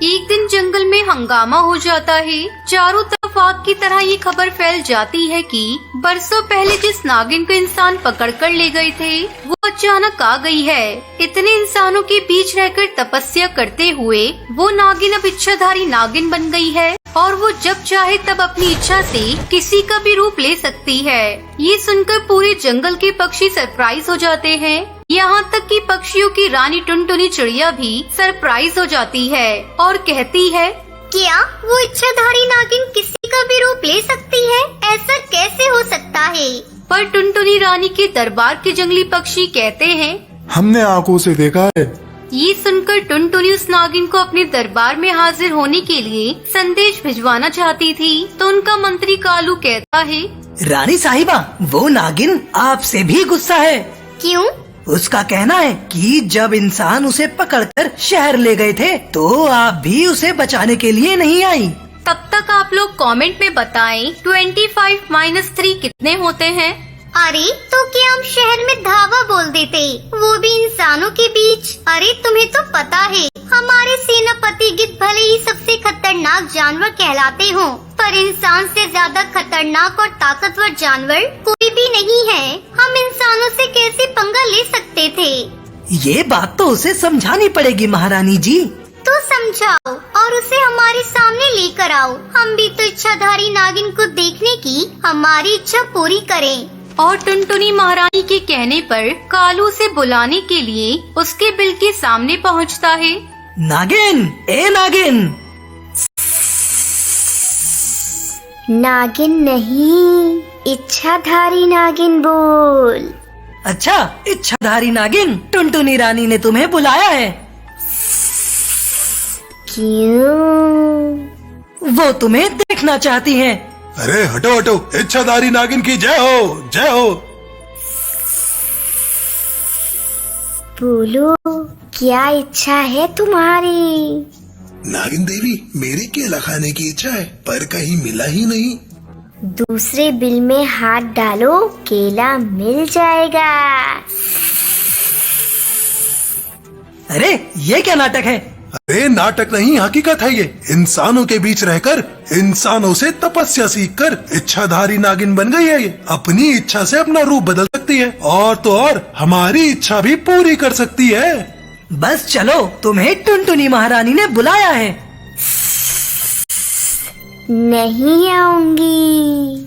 एक दिन जंगल में हंगामा हो जाता है। चारों तरफ आग की तरह ये खबर फैल जाती है कि बरसों पहले जिस नागिन को इंसान पकड़कर ले गए थे वो अचानक आ गई है। इतने इंसानों के बीच रहकर तपस्या करते हुए वो नागिन अब इच्छाधारी नागिन बन गई है और वो जब चाहे तब अपनी इच्छा से किसी का भी रूप ले सकती है। ये सुनकर पूरे जंगल के पक्षी सरप्राइज हो जाते हैं। यहाँ तक कि पक्षियों की रानी टुनटुनी चिड़िया भी सरप्राइज हो जाती है और कहती है, क्या वो इच्छाधारी नागिन किसी का भी रूप ले सकती है? ऐसा कैसे हो सकता है? पर टुनटुनी रानी के दरबार के जंगली पक्षी कहते हैं, हमने आंखों से देखा है। ये सुनकर टुनटुनी उस नागिन को अपने दरबार में हाजिर होने के लिए संदेश भिजवाना चाहती थी। तो उनका मंत्री कालू कहता है, रानी साहिबा, वो नागिन आपसे भी गुस्सा है। क्यों? उसका कहना है कि जब इंसान उसे पकड़कर शहर ले गए थे तो आप भी उसे बचाने के लिए नहीं आई। तब तक आप लोग कमेंट में बताएं 25-3 कितने होते हैं। अरे तो क्या हम शहर में धावा बोल देते, वो भी इंसानों के बीच। अरे तुम्हें तो पता है हमारे सेनापति गिद्ध भले ही सबसे खतरनाक जानवर कहलाते हो, पर इंसान से ज्यादा खतरनाक और ताकतवर जानवर कोई भी नहीं है। हम इंसानों से कैसे पंगा ले सकते थे? ये बात तो उसे समझानी पड़ेगी महारानी जी। तो समझाओ और उसे हमारे सामने लेकर आओ। हम भी तो इच्छाधारी नागिन को देखने की हमारी इच्छा पूरी करें। और टुनटुनी महारानी के कहने पर कालू से बुलाने के लिए उसके बिल के सामने पहुंचता है। नागिन, ए नागिन। नागिन नहीं, इच्छाधारी नागिन बोल। अच्छा, इच्छाधारी नागिन, टुनटुनी रानी ने तुम्हें बुलाया है। क्यों? वो तुम्हें देखना चाहती हैं। अरे हटो हटो, इच्छाधारी नागिन की जय हो, जय हो। बोलो, क्या इच्छा है तुम्हारी? नागिन देवी, मेरी केला खाने की इच्छा है, पर कहीं मिला ही नहीं। दूसरे बिल में हाथ डालो, केला मिल जाएगा। अरे ये क्या नाटक है? अरे नाटक नहीं, हकीकत है ये। इंसानों के बीच रहकर इंसानों से तपस्या सीखकर इच्छाधारी नागिन बन गई है। ये अपनी इच्छा से अपना रूप बदल सकती है और तो और हमारी इच्छा भी पूरी कर सकती है। बस चलो, तुम्हें टुनटुनी महारानी ने बुलाया है। नहीं आऊंगी।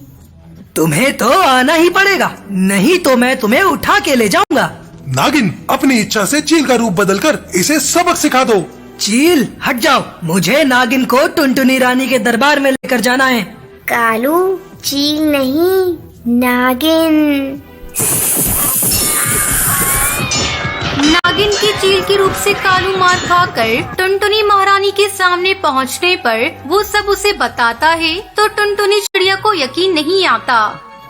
तुम्हें तो आना ही पड़ेगा, नहीं तो मैं तुम्हें उठा के ले जाऊंगा। नागिन, अपनी इच्छा से चील का रूप बदलकर इसे सबक सिखा दो। चील, हट जाओ। मुझे नागिन को टुनटुनी रानी के दरबार में लेकर जाना है। कालू, चील नहीं, नागिन। नागिन की चील के रूप से कालू मार खाकर टुनटुनी महारानी के सामने पहुंचने पर वो सब उसे बताता है तो टुनटुनी चिड़िया को यकीन नहीं आता।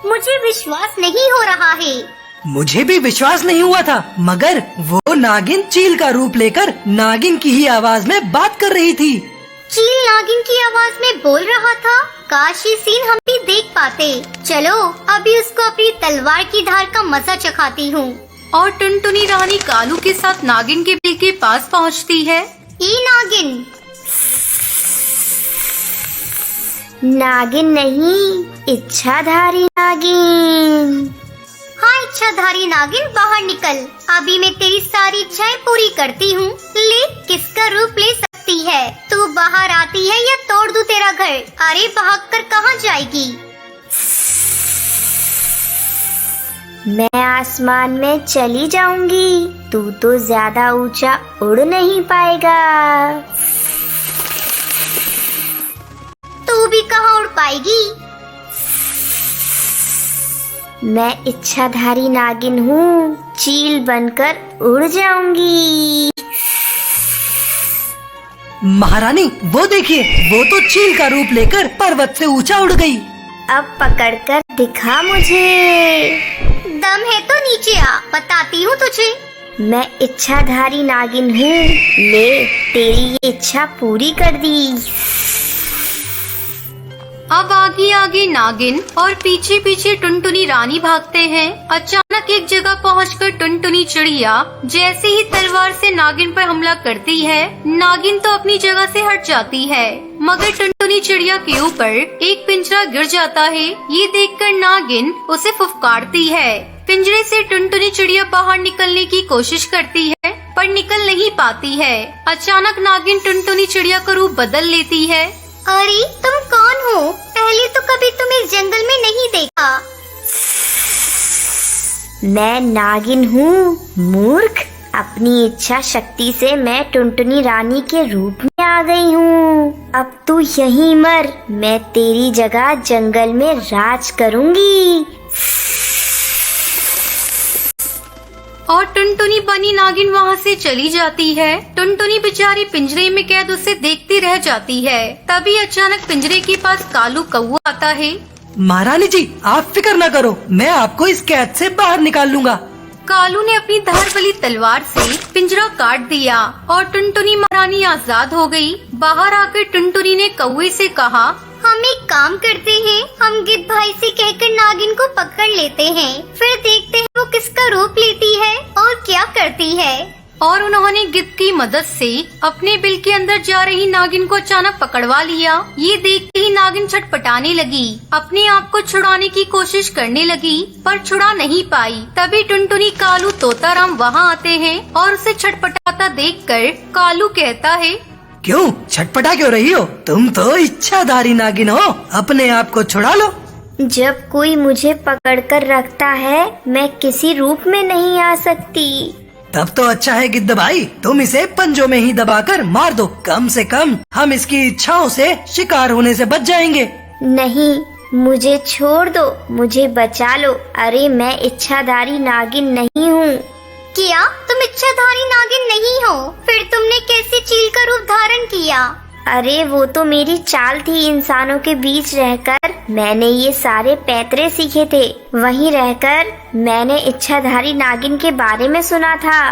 मुझे विश्वास नहीं हो रहा है। मुझे भी विश्वास नहीं हुआ था, मगर वो नागिन चील का रूप लेकर नागिन की ही आवाज में बात कर रही थी। चील नागिन की आवाज में बोल रहा था। काश ये सीन हम भी देख पाते। चलो अभी उसको अपनी तलवार की धार का मजा चखाती हूँ। और टुनटुनी रानी कालू के साथ नागिन के बिल के पास पहुंचती है। ये नागिन। नागिन नहीं, इच्छाधारी नागिन। हाँ इच्छाधारी नागिन, बाहर निकल। अभी मैं तेरी सारी इच्छाएं पूरी करती हूँ। ले, किसका रूप ले सकती है? तू बाहर आती है या तोड़ दूँ तेरा घर? अरे भागकर कहाँ जाएगी? मैं आसमान में चली जाऊंगी। तू तो ज्यादा ऊंचा उड़ नहीं पाएगा। तू भी कहाँ उड़ पाएगी? मैं इच्छाधारी नागिन हूँ, चील बनकर उड़ जाऊंगी। महारानी, वो देखिए, वो तो चील का रूप लेकर पर्वत से ऊंचा उड़ गई। अब पकड़कर दिखा मुझे। दम है तो नीचे आ, बताती हूँ तुझे। मैं इच्छाधारी नागिन हूँ। ले, तेरी ये इच्छा पूरी कर दी। अब आगे आगे नागिन और पीछे पीछे टुनटुनी रानी भागते हैं। अचानक एक जगह पहुंचकर टुनटुनी चिड़िया जैसे ही तलवार से नागिन पर हमला करती है, नागिन तो अपनी जगह से हट जाती है, मगर टुनटुनी चिड़िया के ऊपर एक पिंजरा गिर जाता है। ये देखकर नागिन उसे फुफकारती है। पिंजरे से टुनटुनी चिड़िया बाहर निकलने की कोशिश करती है, पर निकल नहीं पाती है। अचानक नागिन टुनटुनी चिड़िया का रूप बदल लेती है। अरे तुम कौन हो? पहले तो कभी तुम इस जंगल में नहीं देखा। मैं नागिन हूँ मूर्ख। अपनी इच्छा शक्ति से मैं टुनटुनी रानी के रूप में आ गई हूँ। अब तू यहीं मर, मैं तेरी जगह जंगल में राज करूँगी। और टुनटुनी बनी नागिन वहाँ से चली जाती है। टुनटुनी बेचारी पिंजरे में कैद उसे देखती रह जाती है। तभी अचानक पिंजरे के पास कालू कौवा आता है। महारानी जी, आप फिक्र न करो, मैं आपको इस कैद से बाहर निकाल लूंगा। कालू ने अपनी धार वाली तलवार से पिंजरा काट दिया और टुनटुनी महारानी आजाद हो गई। बाहर आकर टुनटुनी ने कौवे से कहा, हम एक काम करते हैं, हम गिद्ध भाई से कहकर नागिन को पकड़ लेते हैं, फिर देखते हैं वो किसका रूप लेती है और क्या करती है। और उन्होंने गिद्ध की मदद से अपने बिल के अंदर जा रही नागिन को अचानक पकड़वा लिया। ये देखते ही नागिन छटपटाने लगी, अपने आप को छुड़ाने की कोशिश करने लगी, पर छुड़ा नहीं पाई। तभी टुनटुनी कालू तोताराम वहाँ आते हैं और उसे छटपटाता देखकर कालू कहता है, क्यों छटपटा क्यों रही हो? तुम तो इच्छाधारी नागिन हो, अपने आप को छुड़ा लो। जब कोई मुझे पकड़कर रखता है, मैं किसी रूप में नहीं आ सकती। तब तो अच्छा है गिद्ध भाई, तुम इसे पंजों में ही दबाकर मार दो। कम से कम हम इसकी इच्छाओं से शिकार होने से बच जाएंगे। नहीं, मुझे छोड़ दो, मुझे बचा लो। अरे मैं इच्छाधारी नागिन नहीं हूँ। क्या तुम इच्छाधारी नागिन नहीं हो? फिर तुमने कैसे चील का रूप धारण किया? अरे वो तो मेरी चाल थी। इंसानों के बीच रहकर मैंने ये सारे पैतरे सीखे थे। वहीं रहकर मैंने इच्छाधारी नागिन के बारे में सुना था।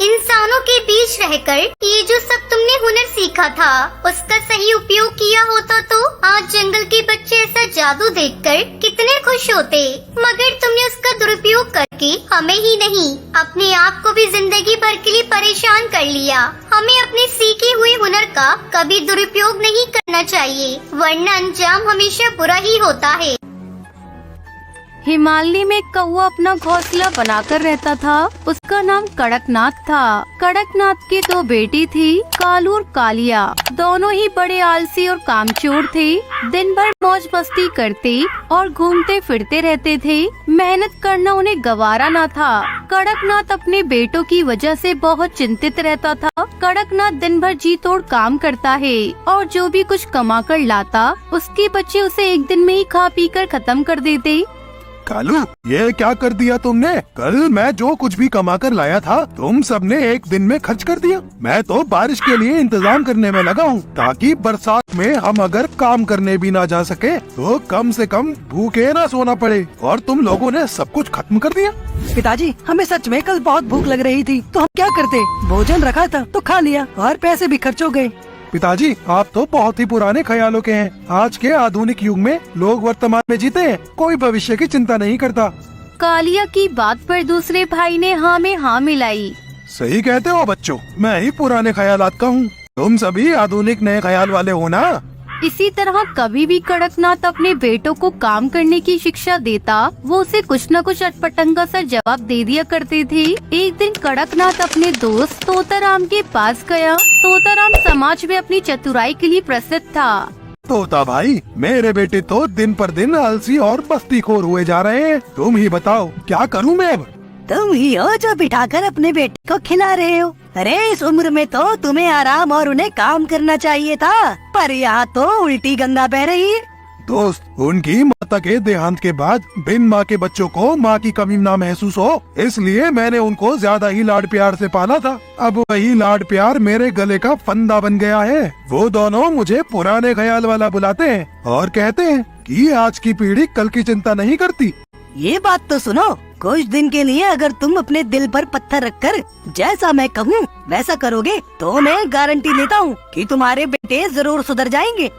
इंसानों के बीच रहकर ये जो सब तुमने हुनर सीखा था, उसका सही उपयोग किया होता तो आज जंगल के बच्चे ऐसा जादू देखकर कितने खुश होते। मगर तुमने उसका दुरुपयोग करके हमें ही नहीं, अपने आप को भी जिंदगी भर के लिए परेशान कर लिया। हमें अपने सीखे हुए हुनर का कभी दुरुपयोग नहीं करना चाहिए, वरना अंजाम हमेशा बुरा ही होता है। हिमालय में एक कौवा अपना घोंसला बनाकर रहता था। उसका नाम कड़कनाथ था। कड़कनाथ की दो बेटी थी, कालू और कालिया। दोनों ही बड़े आलसी और कामचोर थे। दिन भर मौज मस्ती करते और घूमते फिरते रहते थे। मेहनत करना उन्हें गवारा न था। कड़कनाथ अपने बेटों की वजह से बहुत चिंतित रहता था। कड़कनाथ दिन भर जी तोड़ काम करता है और जो भी कुछ कमा कर लाता, उसके बच्चे उसे एक दिन में ही खा पी कर खत्म कर देते। कालू, ये क्या कर दिया तुमने? कल मैं जो कुछ भी कमा कर लाया था, तुम सबने एक दिन में खर्च कर दिया। मैं तो बारिश के लिए इंतजाम करने में लगा हूँ, ताकि बरसात में हम अगर काम करने भी ना जा सके तो कम से कम भूखे ना सोना पड़े। और तुम लोगों ने सब कुछ खत्म कर दिया। पिताजी, हमें सच में कल बहुत भूख लग रही थी, तो हम क्या करते? भोजन रखा था तो खा लिया और पैसे भी खर्च हो गए। पिताजी, आप तो बहुत ही पुराने ख्यालों के हैं। आज के आधुनिक युग में लोग वर्तमान में जीते हैं, कोई भविष्य की चिंता नहीं करता। कालिया की बात पर दूसरे भाई ने हाँ में हाँ मिलाई। सही कहते हो बच्चों, मैं ही पुराने ख्यालात का हूँ, तुम सभी आधुनिक नए ख्याल वाले हो ना। इसी तरह कभी भी कड़कनाथ अपने बेटों को काम करने की शिक्षा देता, वो उसे कुछ न कुछ अटपटंगा सा जवाब दे दिया करते थे। एक दिन कड़कनाथ अपने दोस्त तोताराम के पास गया। तोताराम समाज में अपनी चतुराई के लिए प्रसिद्ध था। तोता भाई, मेरे बेटे तो दिन पर दिन आलसी और बस्तीखोर हुए जा रहे हैं। तुम ही बताओ क्या करूँ मैं अब? तुम ही हो जो बिठाकर अपने बेटे को खिला रहे हो। अरे इस उम्र में तो तुम्हें आराम और उन्हें काम करना चाहिए था, पर यहाँ तो उल्टी गंगा बह रही है। दोस्त, उनकी माता के देहांत के बाद बिन माँ के बच्चों को माँ की कमी ना महसूस हो, इसलिए मैंने उनको ज्यादा ही लाड प्यार से पाला था। अब वही लाड प्यार मेरे गले का फंदा बन गया है। वो दोनों मुझे पुराने ख्याल वाला बुलाते हैं और कहते हैं कि आज की पीढ़ी कल की चिंता नहीं करती। ये बात तो सुनो, कुछ दिन के लिए अगर तुम अपने दिल पर पत्थर रखकर जैसा मैं कहूँ वैसा करोगे, तो मैं गारंटी लेता हूँ कि तुम्हारे बेटे जरूर सुधर जाएंगे।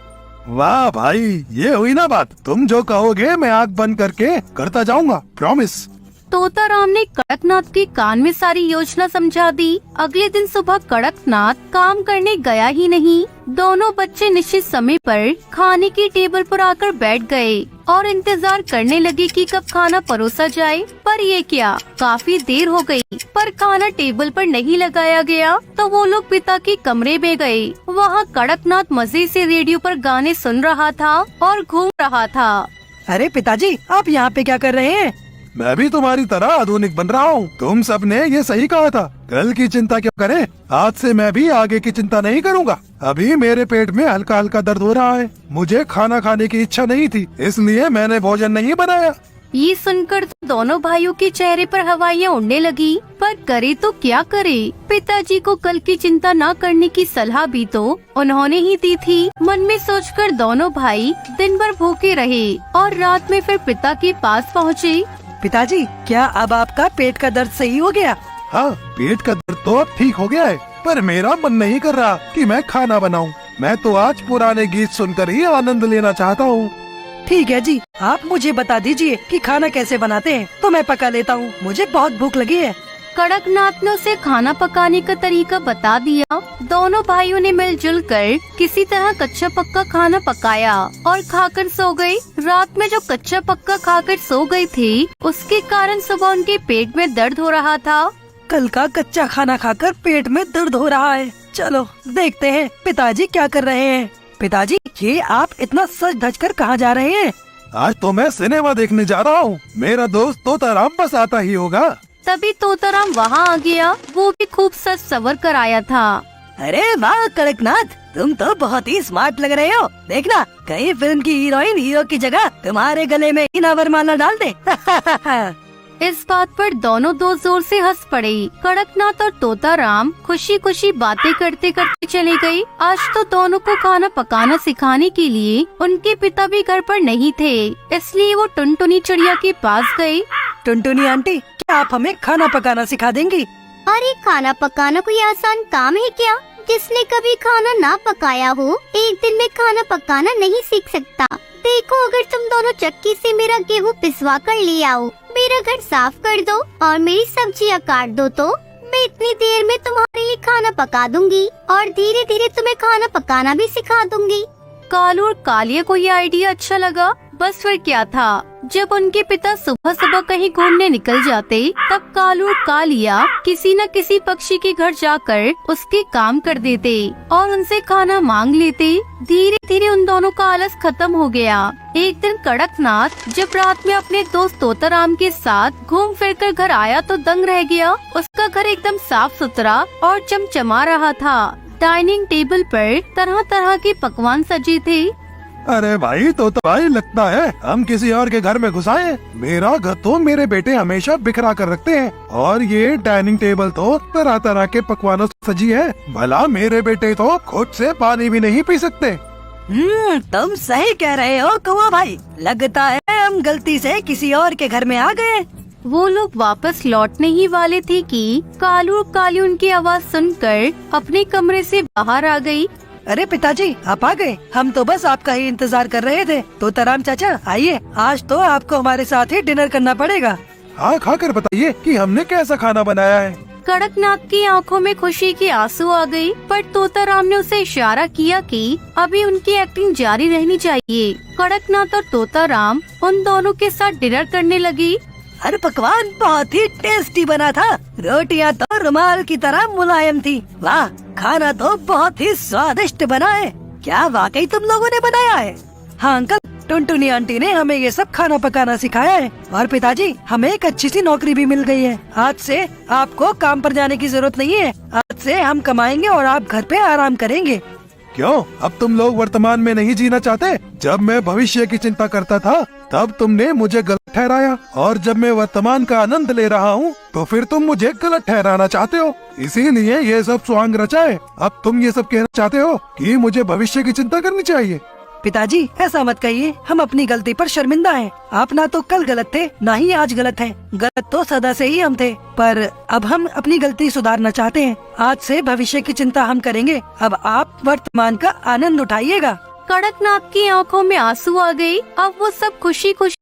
वाह भाई, ये हुई ना बात। तुम जो कहोगे मैं आँख बंद करके करता जाऊंगा, प्रॉमिस। तोताराम ने कड़कनाथ के कान में सारी योजना समझा दी। अगले दिन सुबह कड़कनाथ काम करने गया ही नहीं। दोनों बच्चे निश्चित समय पर खाने की टेबल पर आकर बैठ गए और इंतजार करने लगे कि कब खाना परोसा जाए। पर ये क्या, काफी देर हो गई पर खाना टेबल पर नहीं लगाया गया। तो वो लोग पिता के कमरे में गए। वहाँ कड़कनाथ मजे से रेडियो पर गाने सुन रहा था और घूम रहा था। अरे पिताजी, आप यहाँ पे क्या कर रहे हैं? मैं भी तुम्हारी तरह आधुनिक बन रहा हूँ। तुम सबने ये सही कहा था, कल की चिंता क्यों करें। आज से मैं भी आगे की चिंता नहीं करूँगा। अभी मेरे पेट में हल्का हल्का दर्द हो रहा है। मुझे खाना खाने की इच्छा नहीं थी, इसलिए मैंने भोजन नहीं बनाया। ये सुनकर तो दोनों भाइयों के चेहरे पर हवाइयाँ उड़ने लगी। पर करे तो क्या करे, पिताजी को कल की चिंता न करने की सलाह भी तो उन्होंने ही दी थी। मन में सोचकर दोनों भाई दिन भर भूखे रहे और रात में फिर पिता के पास पहुँचे। पिताजी, क्या अब आपका पेट का दर्द सही हो गया? हाँ, पेट का दर्द तो अब ठीक हो गया है, पर मेरा मन नहीं कर रहा कि मैं खाना बनाऊं। मैं तो आज पुराने गीत सुनकर ही आनंद लेना चाहता हूँ। ठीक है जी, आप मुझे बता दीजिए कि खाना कैसे बनाते हैं, तो मैं पका लेता हूँ। मुझे बहुत भूख लगी है। कड़कनाथ ने उसे खाना पकाने का तरीका बता दिया। दोनों भाइयों ने मिलजुल कर किसी तरह कच्चा पक्का खाना पकाया और खाकर सो गए। रात में जो कच्चा पक्का खाकर सो गए थे, उसके कारण सुबह उनके पेट में दर्द हो रहा था। कल का कच्चा खाना खाकर पेट में दर्द हो रहा है। चलो देखते हैं पिताजी क्या कर रहे हैं। पिताजी, ये आप इतना सज धज कर कहाँ जा रहे हैं? आज तो मैं सिनेमा देखने जा रहा हूँ। मेरा दोस्त तोताराम बस आता ही होगा। तभी तोताराम वहाँ आ गया। वो भी खूब सज सवर कर आया था। अरे वाह कड़कनाथ, तुम तो बहुत ही स्मार्ट लग रहे हो। देखना, कहीं फिल्म की हीरोइन हीरो की जगह तुम्हारे गले में हीना वरमाला डाल दे। इस बात पर दोनों दोस्त जोर से हंस पड़े। कड़कनाथ और तोताराम खुशी खुशी बातें करते करते चले गए। आज तो दोनों को खाना पकाना सिखाने के लिए उनके पिता भी घर पर नहीं थे, इसलिए वो टुनटुनी चिड़िया के पास गए। टुनटुनी आंटी, क्या आप हमें खाना पकाना सिखा देंगी? अरे खाना पकाना कोई आसान काम है क्या? जिसने कभी खाना ना पकाया हो, एक दिन में खाना पकाना नहीं सीख सकता। देखो, अगर तुम दोनों चक्की से मेरा गेहूँ पिसवा कर ले आओ, मेरा घर साफ कर दो और मेरी सब्जियाँ काट दो, तो मैं इतनी देर में तुम्हारे लिए खाना पका दूंगी और धीरे धीरे तुम्हें खाना पकाना भी सिखा दूंगी। कालू और कालिया को ये आइडिया अच्छा लगा। बस फिर क्या था, जब उनके पिता सुबह सुबह कहीं घूमने निकल जाते, तब कालू और कालिया किसी न किसी पक्षी के घर जाकर उसके काम कर देते और उनसे खाना मांग लेते। धीरे धीरे उन दोनों का आलस खत्म हो गया। एक दिन कड़कनाथ जब रात में अपने दोस्त तोताराम के साथ घूम फिर कर घर आया तो दंग रह गया। उसका घर एकदम साफ सुथरा और चमचमा रहा था। डाइनिंग टेबल पर तरह तरह के पकवान सजे थे। अरे भाई, तो भाई लगता है हम किसी और के घर में घुस आए। मेरा घर तो मेरे बेटे हमेशा बिखरा कर रखते हैं और ये डाइनिंग टेबल तो तरह तरह के पकवानों से सजी है। भला मेरे बेटे तो खुद से पानी भी नहीं पी सकते। तुम सही कह रहे हो कौवा भाई। लगता है हम गलती से किसी और के घर में आ गए। वो लोग वापस लौटने ही वाले थे कि कालू और काली उनकी आवाज सुनकर अपने कमरे से बाहर आ गई। अरे पिताजी, आप आ गए। हम तो बस आपका ही इंतजार कर रहे थे। तोताराम चाचा, आइए, आज तो आपको हमारे साथ ही डिनर करना पड़ेगा। हाँ, खाकर बताइए कि हमने कैसा खाना बनाया है। कड़कनाथ की आंखों में खुशी के आंसू आ गए, पर तोताराम ने उसे इशारा किया कि अभी उनकी एक्टिंग जारी रहनी चाहिए। कड़कनाथ और तोताराम उन दोनों के साथ डिनर करने लगी। हर पकवान बहुत ही टेस्टी बना था। रोटियां तो रुमाल की तरह मुलायम थी। वाह, खाना तो बहुत ही स्वादिष्ट बना है। क्या वाकई तुम लोगों ने बनाया है? हाँ अंकल, टुनटुनी आंटी ने हमें ये सब खाना पकाना सिखाया है। और पिताजी, हमें एक अच्छी सी नौकरी भी मिल गई है। आज से आपको काम पर जाने की जरूरत नहीं है। आज से हम कमाएंगे और आप घर पे आराम करेंगे। क्यों, अब तुम लोग वर्तमान में नहीं जीना चाहते? जब मैं भविष्य की चिंता करता था तब तुमने मुझे गलत ठहराया, और जब मैं वर्तमान का आनंद ले रहा हूँ तो फिर तुम मुझे गलत ठहराना चाहते हो। इसीलिए ये सब स्वांग रचा है। अब तुम ये सब कहना चाहते हो कि मुझे भविष्य की चिंता करनी चाहिए। पिताजी, ऐसा मत कहिए। हम अपनी गलती पर शर्मिंदा हैं। आप ना तो कल गलत थे, ना ही आज गलत हैं। गलत तो सदा से ही हम थे, पर अब हम अपनी गलती सुधारना चाहते हैं। आज से भविष्य की चिंता हम करेंगे। अब आप वर्तमान का आनंद उठाइएगा। कड़कनाथ की आंखों में आंसू आ गए। अब वो सब खुशी खुशी